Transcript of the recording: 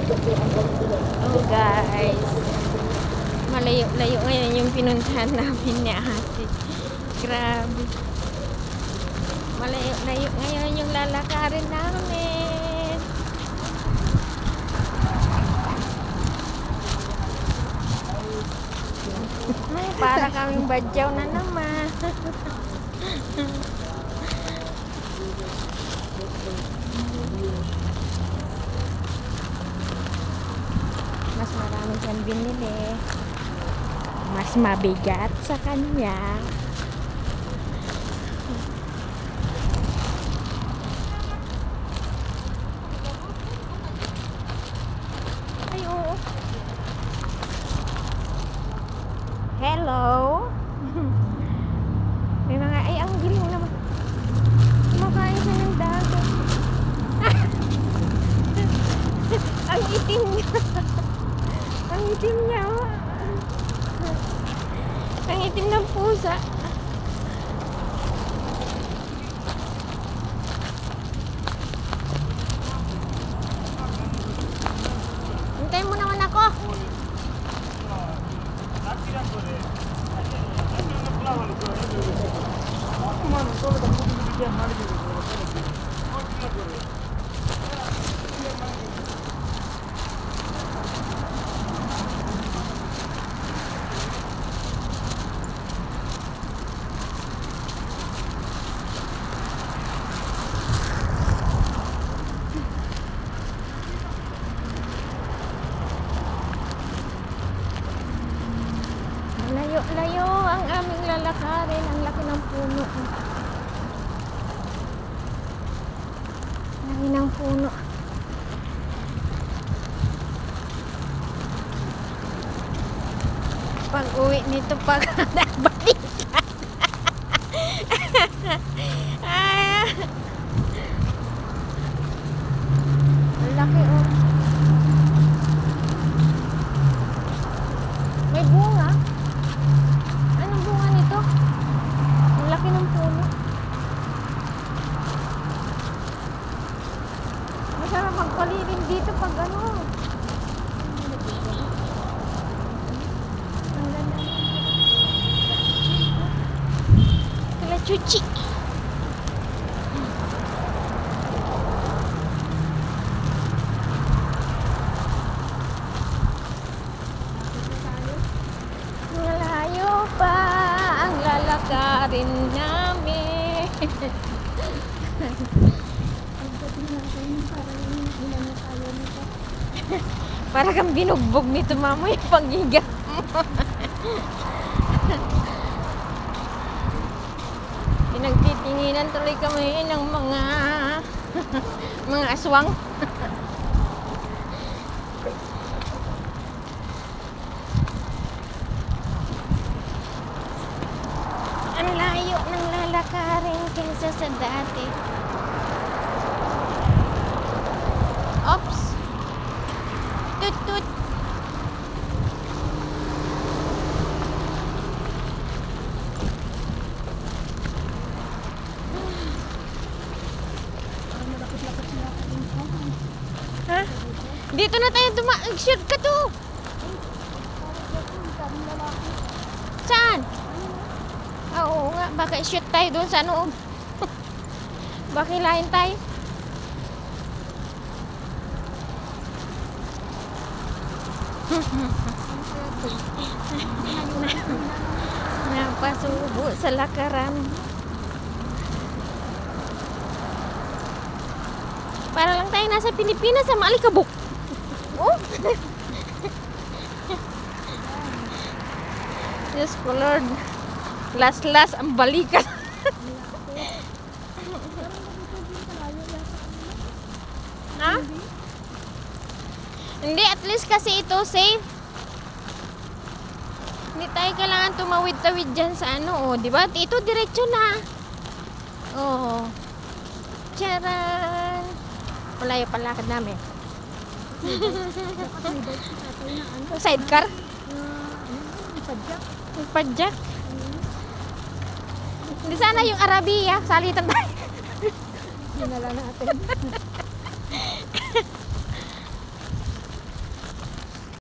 Oh guys, malayo-layo ngayon yung pinuntahan namin ni ate. Grabe. Malayo-layo ngayon yung lalakarin namin. Para kaming badyaw na naman. Mas marami siyang binili. Mas mabigat sa kanya. Ay, oo. Hello. May mga, ay, ang giling naman. Kumakain siya ng dagat. Ang itim niya. Ang itim niya. Ang itim ng pusa. Hintayin mo naman ako. Layo-layo ang aming lalakarin. Ang laki ng puno. Laki ng puno. Pag uwi nito, pag balikan. Ang laki, oh. May bunga. Anong bunga nito? Ang laki ng puno. Masarap magpalilim dito pag ano. Ang ganda. Kala chuchi. Malayo pa ang lalakarin namin. Para kang binugbog nito mama yung paghiga mo. Pinagtitinginan tuloy kami ng mga mga aswang. Ang layo ng lalakarin kaysa sa dati. Oops! Tut-tut! Ha? Dito na tayo shoot ka to! Saan? Oo nga, baka shoot tayo doon sa loob. Baka hilahin tayo. Napasubo sa lakaran. Para lang tayo nasa Pilipinas sa Maalikabok. Oh! Diyos ko Lord. Last ang balikan. Ha? Hindi, at least kasi ito safe. Hindi tayo kailangan tumawid-tawid dyan sa ano, oh, di ba? Ito diretso na. Oh. Charan. Malayo palakad namin. Sidecar? Padjak. Hindi sana yung Arabia. Salitan tayo. Dinala natin.